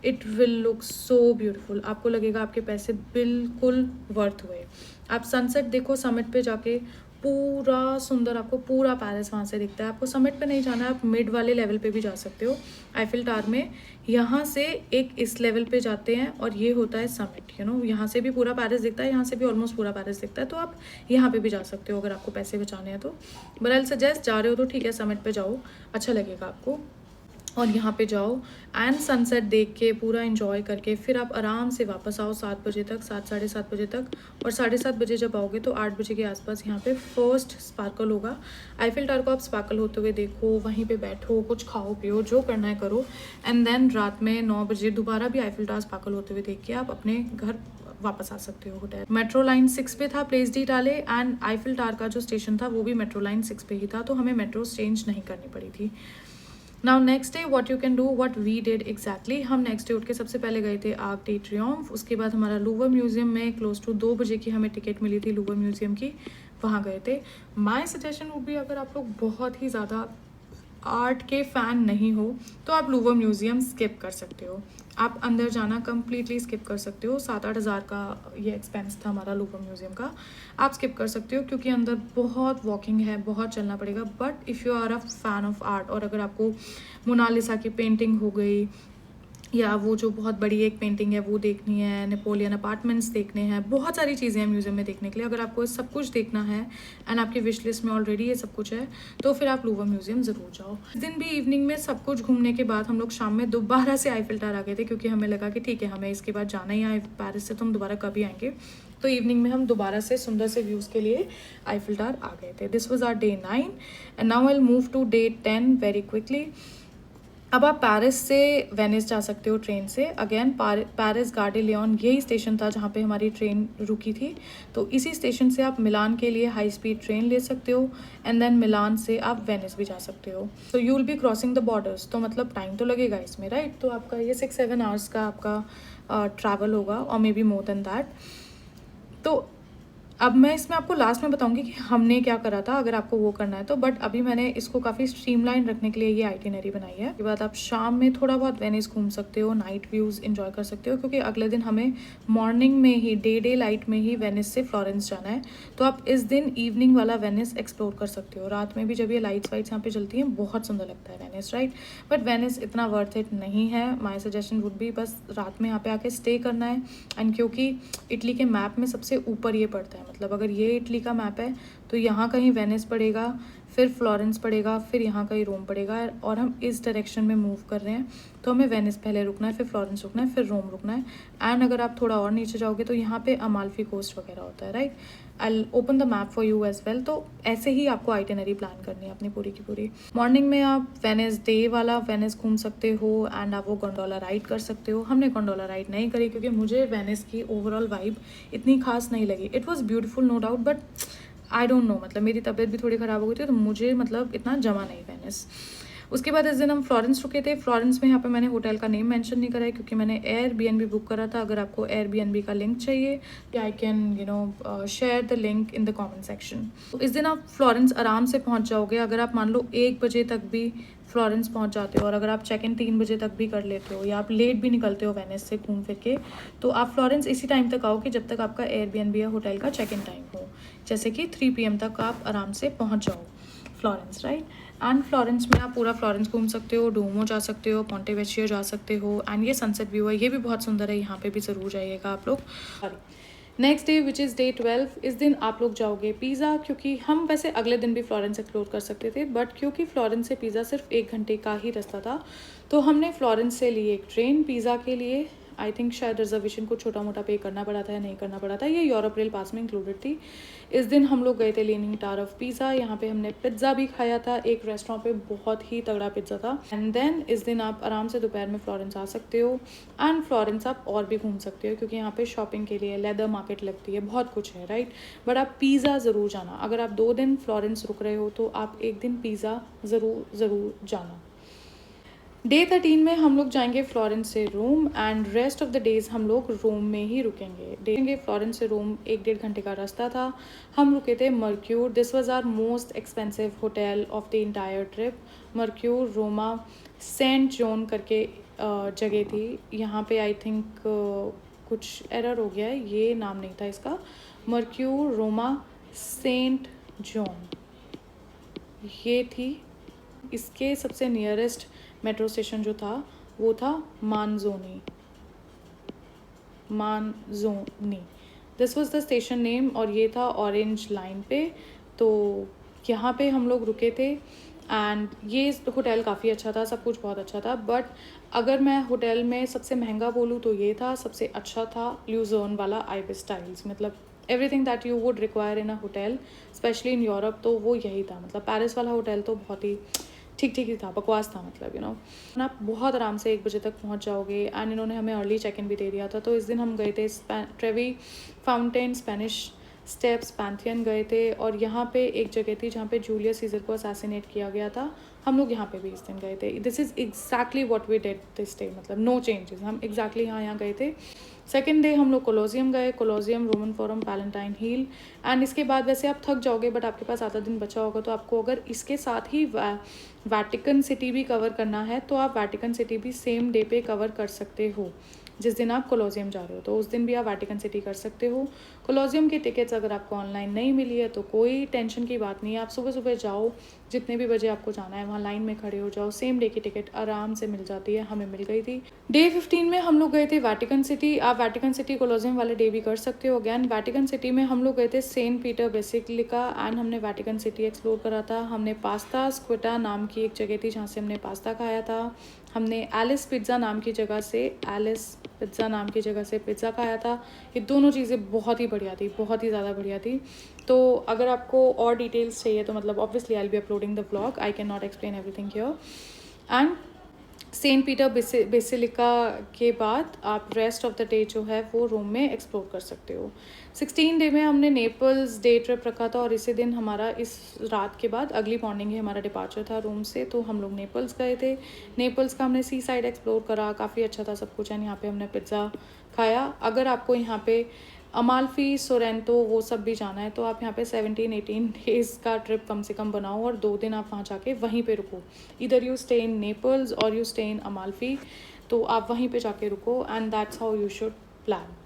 It will look so beautiful, आपको लगेगा आपके पैसे बिल्कुल वर्थ हुए। आप सनसेट देखो समिट पे जाके, पूरा सुंदर, आपको पूरा पेरिस वहाँ से दिखता है। आपको समिट पे नहीं जाना है, आप मिड वाले लेवल पे भी जा सकते हो आईफिल टावर में। यहाँ से एक इस लेवल पे जाते हैं और ये होता है समिट। यहाँ से भी पूरा पेरिस दिखता है, यहाँ से भी ऑलमोस्ट पूरा पेरिस दिखता है। तो आप यहाँ पे भी जा सकते हो अगर आपको पैसे बचाने हैं तो। बट आई सजेस्ट जा रहे हो तो ठीक है, समिट पे जाओ, अच्छा लगेगा आपको। और यहाँ पे जाओ एंड सनसेट देख के पूरा एंजॉय करके फिर आप आराम से वापस आओ 7 बजे तक, 7-7:30 बजे तक। और 7:30 बजे जब आओगे तो 8 बजे के आसपास यहाँ पे फर्स्ट स्पार्कल होगा। आईफिल टावर को आप स्पार्कल होते हुए देखो, वहीं पे बैठो, कुछ खाओ पियो, जो करना है करो। एंड देन रात में 9 बजे दोबारा भी आईफिल टावर स्पार्कल होते हुए देख के आप अपने घर वापस आ सकते हो होटल। मेट्रो लाइन 6 पे था Place d'Italie, and Eiffel Tower का जो स्टेशन था वो भी मेट्रो लाइन 6 पे ही था, तो हमें मेट्रो चेंज नहीं करनी पड़ी थी। Now next day what you can do, what we did exactly, हम नेक्स्ट डे उठ के सबसे पहले गए थे आर्क डे ट्रियम्फ, उसके बाद हमारा लूवर म्यूजियम में क्लोज टू 2 बजे की हमें टिकट मिली थी लूवर म्यूजियम की, वहाँ गए थे। माई सजेशन वुड भी, अगर आप लोग बहुत ही ज़्यादा आर्ट के फ़ैन नहीं हो तो आप लूवर म्यूज़ियम स्किप कर सकते हो, आप अंदर जाना कम्प्लीटली स्किप कर सकते हो। 7-8 हज़ार का ये एक्सपेंस था हमारा लूवर म्यूज़ियम का, आप स्किप कर सकते हो क्योंकि अंदर बहुत वॉकिंग है, बहुत चलना पड़ेगा। But if you are a fan of art, और अगर आपको मोनालिसा की पेंटिंग हो गई, या वो जो बहुत बड़ी एक पेंटिंग है वो देखनी है, नेपोलियन अपार्टमेंट्स देखने हैं, बहुत सारी चीज़ें हैं म्यूज़ियम में देखने के लिए, अगर आपको सब कुछ देखना है एंड आपकी विश लिस्ट में ऑलरेडी ये सब कुछ है तो फिर आप लूवर म्यूज़ियम ज़रूर जाओ। इस दिन भी इवनिंग में सब कुछ घूमने के बाद हम लोग शाम में दोबारा से आईफिल टावर आ गए थे, क्योंकि हमें लगा कि ठीक है हमें इसके बाद जाना ही है पेरिस से, तो हम दोबारा कभी आएंगे। तो इवनिंग में हम दोबारा से सुंदर से व्यूज़ के लिए आईफिल टावर आ गए थे। This was our day 9 and now I will move to day 10 very quickly. अब आप पेरिस से वेनिस जा सकते हो ट्रेन से। अगेन पेरिस गार्डे लियोन यही स्टेशन था जहाँ पे हमारी ट्रेन रुकी थी, तो इसी स्टेशन से आप मिलान के लिए हाई स्पीड ट्रेन ले सकते हो एंड देन मिलान से आप वेनिस भी जा सकते हो। तो you will B crossing the borders, तो मतलब टाइम तो लगेगा इसमें, राइट। तो आपका ये 6-7 आवर्स का आपका ट्रैवल होगा, और may be more than that. तो अब मैं इसमें आपको लास्ट में बताऊंगी कि हमने क्या करा था, अगर आपको वो करना है तो। बट अभी मैंने इसको काफ़ी स्ट्रीमलाइन रखने के लिए ये आइटिनरी बनाई है। उसके बाद आप शाम में थोड़ा बहुत वेनिस घूम सकते हो, नाइट व्यूज़ एंजॉय कर सकते हो, क्योंकि अगले दिन हमें मॉर्निंग में ही डे लाइट में ही वेनिस से फ्लोरेंस जाना है। तो आप इस दिन इवनिंग वाला वेनिस एक्सप्लोर कर सकते हो। रात में भी जब ये लाइट्स वाइट्स यहाँ पे जलती हैं बहुत सुंदर लगता है वेनिस, राइट। बट वेनिस इतना वर्थ इट नहीं है। माई सजेशन वुड भी बस रात में यहाँ पे आके स्टे करना है। एंड क्योंकि इटली के मैप में सबसे ऊपर ये पड़ता है, मतलब अगर ये इटली का मैप है तो यहाँ कहीं वेनिस पड़ेगा, फिर फ्लोरेंस पड़ेगा, फिर यहाँ कहीं रोम पड़ेगा, और हम इस डायरेक्शन में मूव कर रहे हैं। तो हमें वेनिस पहले रुकना है, फिर फ्लोरेंस रुकना है, फिर रोम रुकना है। एंड अगर आप थोड़ा और नीचे जाओगे तो यहाँ पे अमाल्फी कोस्ट वगैरह होता है, right. I open the map for you as well. तो ऐसे ही आपको आइटिनरी प्लान करनी है अपनी पूरी की पूरी। मॉर्निंग में आप वेनिस डे वाला वेनिस घूम सकते हो एंड आप वो गोंडोला राइड कर सकते हो। हमने गोंडोला राइड नहीं करी क्योंकि मुझे वेनिस की ओवरऑल वाइब इतनी खास नहीं लगी। It was beautiful no doubt, but I don't know, मतलब मेरी तबीयत भी थोड़ी ख़राब हो गई थी तो मुझे मतलब इतना जमा नहीं वेनिस। उसके बाद इस दिन हम फ्लोरेंस रुके थे। फ्लोरेंस में यहाँ पे मैंने होटल का नेम मेंशन नहीं करा है क्योंकि मैंने एयरबीएनबी बुक करा था। अगर आपको एयरबीएनबी का लिंक चाहिए I can share the link in the comment section. तो इस दिन आप फ्लोरेंस आराम से पहुँच जाओगे। अगर आप मान लो 1 बजे तक भी फ्लोरेंस पहुँच जाते हो, और अगर आप चेक इन 3 बजे तक भी कर लेते हो, या आप लेट भी निकलते हो वेनिस से घूम फिर के, तो आप फ्लोरेंस इसी टाइम तक आओ कि जब तक आपका एयरबीएनबी या होटल का चेक इन टाइम हो, जैसे कि 3 PM तक आप आराम से पहुँच जाओ फ्लोरेंस, राइट। एंड फ्लोरेंस में आप पूरा फ्लोरेंस घूम सकते हो, डूमो जा सकते हो, पोंटे वेचियो जा सकते हो। एंड ये सनसेट व्यू है, ये भी बहुत सुंदर है, यहाँ पे भी ज़रूर जाइएगा आप लोग। Sorry, next day which is day 12, इस दिन आप लोग जाओगे पिज़्ज़ा, क्योंकि हम वैसे अगले दिन भी फ्लोरेंस एक्सप्लोर कर सकते थे, बट क्योंकि फ्लोरेंस से पिज़्ज़ा सिर्फ 1 घंटे का ही रास्ता था, तो हमने फ्लोरेंस से ली एक ट्रेन पिज़्ज़ा के लिए। आई थिंक शायद रिजर्वेशन को छोटा मोटा पे करना पड़ा था या नहीं करना पड़ा था, ये यूरोप रेल पास में इंक्लूडेड थी। इस दिन हम लोग गए थे लीनिंग टावर ऑफ पिज़्ज़ा, यहाँ पे हमने पिज़्ज़ा भी खाया था एक रेस्टोरेंट पे, बहुत ही तगड़ा पिज़्ज़ा था। एंड देन इस दिन आप आराम से दोपहर में फ्लोरेंस आ सकते हो। एंड फ्लोरेंस आप और भी घूम सकते हो क्योंकि यहाँ पे शॉपिंग के लिए लेदर मार्केट लगती है, बहुत कुछ है, राइट। बट आप पिज़्ज़ा ज़रूर जाना। अगर आप 2 दिन फ्लोरेंस रुक रहे हो तो आप 1 दिन पिज़्ज़ा ज़रूर जाना। डे 13 में हम लोग जाएंगे फ्लोरेंस से Rome, and rest of the days हम लोग रोम में ही रुकेंगे। फ्लोरेंस से रोम 1-1.5 घंटे का रास्ता था। हम रुके थे Mercure. This was our most expensive hotel of the entire trip. Mercure Roma saint John करके जगह थी। यहाँ पे आई थिंक कुछ एरर हो गया है, ये नाम नहीं था इसका। मर्क्यूर रोमा सेंट जॉन ये थी। इसके सबसे नियरेस्ट मेट्रो स्टेशन जो था वो था Manzoni. This was the station name, और ये था ऑरेंज लाइन पे। तो यहाँ पे हम लोग रुके थे एंड ये होटल काफ़ी अच्छा था, सब कुछ बहुत अच्छा था। बट अगर मैं होटल में सबसे महंगा बोलूँ तो ये था, सबसे अच्छा था ल्यूजर्न वाला आइबिस स्टाइल्स। मतलब everything that you would require in a hotel specially in Europe, तो वो यही था। मतलब पेरिस वाला होटल तो बहुत ही ठीक ही था, बकवास था, मतलब आप बहुत आराम से 1 बजे तक पहुंच जाओगे। एंड इन्होंने हमें अर्ली चेक इन भी दे दिया था। तो इस दिन हम गए थे Trevi fountain, Spanish steps, Pantheon गए थे, और यहाँ पे एक जगह थी जहाँ पे जूलियस सीजर को असैसिनेट किया गया था। हम लोग यहाँ पे भी इस दिन गए थे. This is exactly what we did this day, मतलब नो चेंजेस. हम एग्जैक्टली यहाँ गए थे. सेकेंड डे हम लोग कोलोजियम गए, Colosseum, Roman forum, Palatine hill. And इसके बाद वैसे आप थक जाओगे, बट आपके पास आधा दिन बचा होगा, तो आपको अगर इसके साथ ही वैटिकन सिटी भी कवर करना है तो आप वैटिकन सिटी भी सेम डे पे कवर कर सकते हो. जिस दिन आप कोलोजियम जा रहे हो तो उस दिन भी आप वैटिकन सिटी कर सकते हो. कोलोजियम की टिकट्स अगर आपको ऑनलाइन नहीं मिली है तो कोई टेंशन की बात नहीं है. आप सुबह सुबह जाओ, जितने भी बजे आपको जाना है वहाँ लाइन में खड़े हो जाओ, सेम डे की टिकट आराम से मिल जाती है. हमें मिल गई थी. डे 15 में हम लोग गए थे वैटिकन सिटी. आप वैटिकन सिटी कोलोजियम वाले डे भी कर सकते हो. अगैन वैटिकन सिटी में हम लोग गए थे सेंट पीटर बेसिलिका एंड हमने वैटिकन सिटी एक्सप्लोर करा था. हमने पास्ता स्क्विटा नाम की एक जगह थी जहाँ से हमने पास्ता खाया था. हमने एलिस पिज़्ज़ा नाम की जगह से पिज़्ज़ा खाया था. ये दोनों चीज़ें बहुत ही बढ़िया थी, बहुत ही ज़्यादा बढ़िया थी. तो अगर आपको और डिटेल्स चाहिए तो मतलब obviously I will be uploading the vlog, I can not explain everything here. And saint Peter basilica के बाद आप रेस्ट ऑफ द डे जो है वो रोम में एक्सप्लोर कर सकते हो. 16 डे में हमने नेपल्स डे ट्रिप रखा था और इसी दिन हमारा, इस रात के बाद अगली मॉर्निंग ही हमारा डिपार्चर था रोम से. तो हम लोग नेपल्स गए थे. नेपल्स का हमने सी साइड एक्सप्लोर करा, काफ़ी अच्छा था सब कुछ. एंड यहाँ पे हमने पिज़्ज़ा खाया. अगर आपको यहाँ पे अमाल्फी, सोरेंटो वो सब भी जाना है तो आप यहाँ पे 17-18 डेज़ का ट्रिप कम से कम बनाओ और 2 दिन आप वहाँ जाके वहीं पे रुको. इधर यू स्टे इन नेपल्स और यू स्टे इन अमाल्फी, तो आप वहीं पे जाके रुको. And that's how you should plan.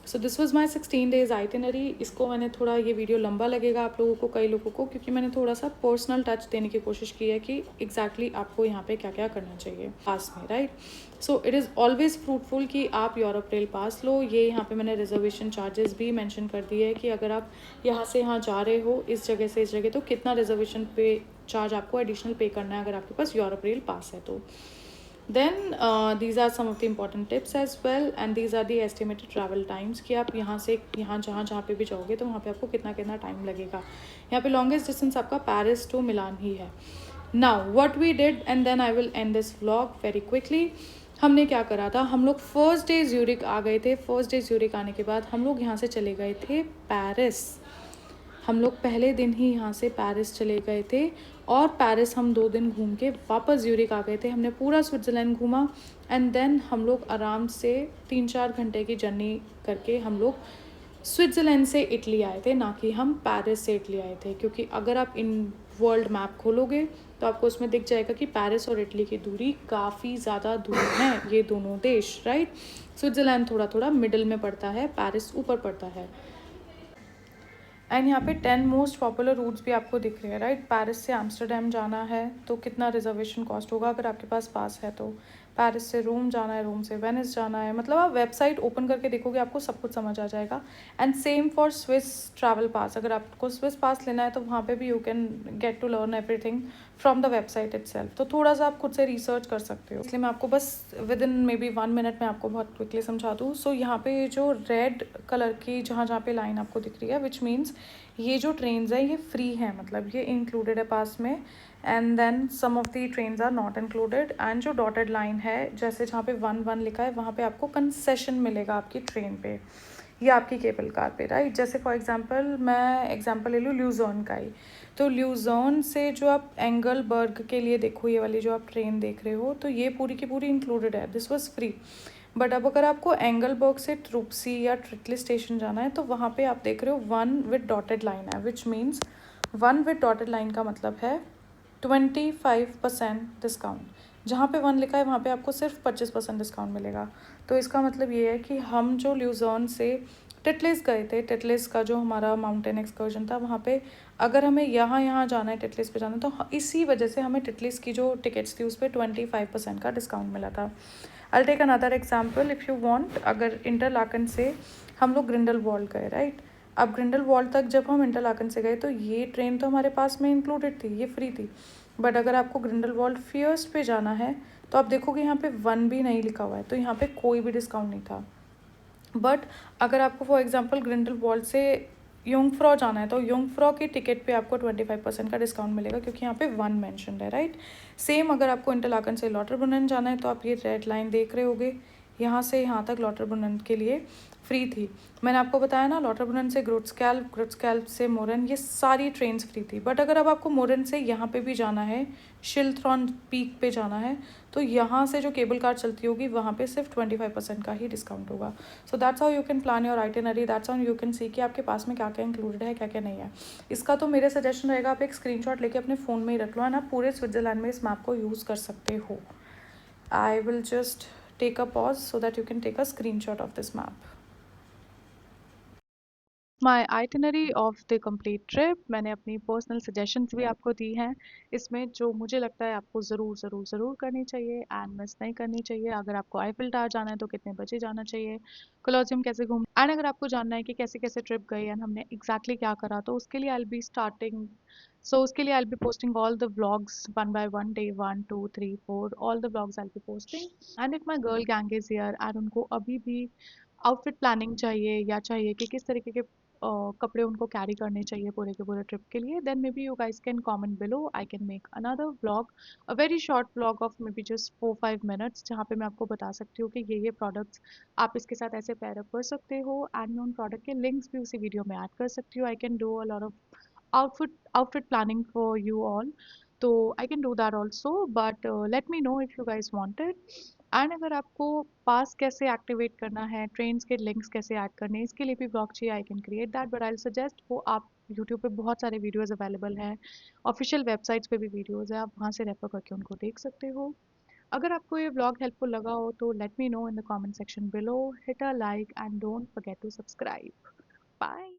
So this was my 16 days itinerary. इसको मैंने थोड़ा, ये वीडियो लंबा लगेगा आप लोगों को, कई लोगों को, क्योंकि मैंने थोड़ा सा पर्सनल टच देने की कोशिश की है कि एग्जैक्टली आपको यहाँ पे क्या क्या करना चाहिए पास में, right. So it is always fruitful कि आप यूरोप रेल पास लो. ये यहाँ पे मैंने रिजर्वेशन चार्जेस भी मेंशन कर दिए है कि अगर आप यहाँ से यहाँ जा रहे हो इस जगह से इस जगह, तो कितना रिजर्वेशन पे चार्ज आपको एडिशनल पे करना है अगर आपके पास यूरोप रेल पास है तो. Then these are some of the important tips as well, and these are the estimated travel times कि आप यहाँ से यहाँ जहाँ पे भी जाओगे तो वहाँ पे आपको कितना कितना टाइम लगेगा. यहाँ पे लॉन्गेस्ट डिस्टेंस आपका पेरिस टू मिलान ही है. Now what we did, and then I will end this vlog very quickly. हमने क्या करा था, हम लोग फर्स्ट डे ज्यूरिक आ गए थे. फर्स्ट डे ज्यूरिक आने के बाद हम लोग यहाँ से चले गए थे पेरिस. हम लोग पहले दिन ही यहाँ से पेरिस चले गए थे और पेरिस हम 2 दिन घूम के वापस ज्यूरिक आ गए थे. हमने पूरा स्विट्ज़रलैंड घूमा एंड देन हम लोग आराम से 3-4 घंटे की जर्नी करके हम लोग स्विट्ज़रलैंड से इटली आए थे, ना कि हम पेरिस से इटली आए थे. क्योंकि अगर आप इन वर्ल्ड मैप खोलोगे तो आपको उसमें दिख जाएगा कि पेरिस और इटली की दूरी काफ़ी ज़्यादा दूर है, ये दोनों देश, राइट. स्विट्ज़रलैंड थोड़ा थोड़ा मिडिल में पड़ता है, पेरिस ऊपर पड़ता है. एंड यहाँ पे 10 मोस्ट पॉपुलर रूट्स भी आपको दिख रहे हैं, राइट. पेरिस से एम्स्टर्डम जाना है तो कितना रिजर्वेशन कॉस्ट होगा अगर आपके पास पास है तो. पेरिस से रोम जाना है, रोम से वेनिस जाना है, मतलब आप वेबसाइट ओपन करके देखोगे आपको सब कुछ समझ आ जाएगा. And same for Swiss travel pass. अगर आपको स्विस पास लेना है तो वहाँ पे भी you can get to learn everything from the website itself. तो थोड़ा सा आप खुद से रिसर्च कर सकते हो. इसलिए मैं आपको बस with in may be 1 minute में आपको बहुत क्विकली समझा दूँ. सो यहाँ पे जो रेड कलर की जहाँ जहाँ पे लाइन आपको दिख रही है, विच मीन्स ये जो ट्रेन्स है ये फ्री है, मतलब ये इंक्लूडेड है पास में. And then some of the trains are not included. And जो डॉटेड लाइन है, जैसे जहाँ पे 1-1 लिखा है वहाँ पे आपको कंसेशन मिलेगा आपकी ट्रेन पे या आपकी केबल कार पे, राइट. जैसे फॉर एग्जांपल मैं एग्जांपल ले लूँ ल्यूजर्न का ही. तो ल्यूजर्न से जो आप एंगलबर्ग के लिए देखो, ये वाली जो आप ट्रेन देख रहे हो, तो ये पूरी की पूरी इंक्लूडेड है, दिस वॉज फ्री. बट अब अगर आपको एंगलबर्ग से ट्रूप्सी या ट्रिटली स्टेशन जाना है तो वहाँ पे आप देख रहे हो 1 विद डॉटेड लाइन है, which means 1 with dotted line का मतलब है 25% डिस्काउंट. जहाँ पे 1 लिखा है वहाँ पे आपको सिर्फ 25% डिस्काउंट मिलेगा. तो इसका मतलब ये है कि हम जो ल्यूजर्न से टिटलिस गए थे, टिटलिस का जो हमारा माउंटेन एक्सकर्जन था, वहाँ पे अगर हमें यहाँ जाना है, टिटलिस पे जाना है, तो इसी वजह से हमें टिटलिस की जो टिकट्स थी उस पर 25% का डिस्काउंट मिला था. I'll take another example if you want. अगर इंटरलाकन से हम लोग ग्रिंडलवाल्ड गए, राइट. अब ग्रिंडलवाल्ड तक जब हम इंटरलाकन से गए तो ये ट्रेन तो हमारे पास में इंक्लूडेड थी, ये फ्री थी. बट अगर आपको ग्रिंडलवाल्ड फियर्स्ट पे जाना है तो आप देखोगे यहाँ पे 1 भी नहीं लिखा हुआ है, तो यहाँ पे कोई भी डिस्काउंट नहीं था. बट अगर आपको फॉर एग्जांपल ग्रिंडलवाल्ड से योंगफ्रॉ जाना है तो योंगफ्रॉ की टिकट पे आपको 25% का डिस्काउंट मिलेगा, क्योंकि यहाँ पे 1 मेंशन्ड है, राइट. सेम अगर आपको इंटरलाकन से लॉटरब्रुनेन जाना है तो आप ये रेड लाइन देख रहे होगे, यहाँ से यहाँ तक लॉटरबुनन के लिए फ्री थी। मैंने आपको बताया ना, लॉटरबुनन से ग्रुट्सकैल्प से मोरन, ये सारी ट्रेन्स फ्री थी। बट अगर अब आपको मोरन से यहाँ पे भी जाना है, शिल्थ्रॉन पीक पे जाना है, तो यहाँ से जो केबल कार चलती होगी वहाँ पे सिर्फ 25% का ही डिस्काउंट होगा। So that's how you can plan your itinerary, that's how you can see कि आपके पास में क्या क्या इंक्लूडेड है, क्या क्या नहीं है। इसका तो मेरे सजेशन रहेगा, आप एक स्क्रीनशॉट लेके अपने फ़ोन में ही रख लो, एंड आप पूरे स्विट्ज़रलैंड में इस मैप को यूज़ कर सकते हो। I will just take a pause so that you can take a screenshot of this map. My itinerary of the complete trip, मैंने अपनी पर्सनल सजेशंस भी आपको दी हैं इसमें, जो मुझे लगता है आपको ज़रूर ज़रूर ज़रूर करनी चाहिए एंड मिस नहीं करनी चाहिए। अगर आपको आईफिल टावर जाना है तो कितने बजे जाना चाहिए, कोलोसियम कैसे घूम, एंड अगर आपको जानना है कि कैसे कैसे ट्रिप गई एंड हमने एग्जैक्टली क्या करा, तो उसके लिए आई बी स्टार्टिंग, सो उसके लिए I be posting all the vlogs one by one, day 1 2 3 4, all the vlogs I be posting. And if my girl gang is here and उनको अभी भी आउटफिट प्लानिंग चाहिए, या चाहिए कि किस तरीके के कपड़े उनको कैरी करने चाहिए पूरे के पूरे ट्रिप के लिए, then maybe you guys can comment below, I can make another vlog, a very short vlog of maybe just 4 5 minutes, जहाँ पे मैं आपको बता सकती हूँ कि ये प्रोडक्ट्स आप इसके साथ ऐसे पैर अप कर सकते हो, एंड मैं उन प्रोडक्ट के लिंक्स भी उसी वीडियो में ऐड कर सकती हूँ। I can do a lot of outfit planning for you all, तो I can do that also, but let me know if you guys wanted. And अगर आपको पास कैसे एक्टिवेट करना है, ट्रेन्स के लिंक्स कैसे ऐड करने हैं, इसके लिए भी ब्लॉग चाहिए, I can create that, but I suggest वो आप यूट्यूब पे बहुत सारे वीडियोस अवेलेबल हैं, ऑफिशियल वेबसाइट्स पे भी वीडियोस है, आप वहाँ से रेफर करके उनको देख सकते हो। अगर आपको ये व्लॉग हेल्पफुल लगा हो तो let me know in the comment section below, hit a like and don't forget to subscribe. Bye.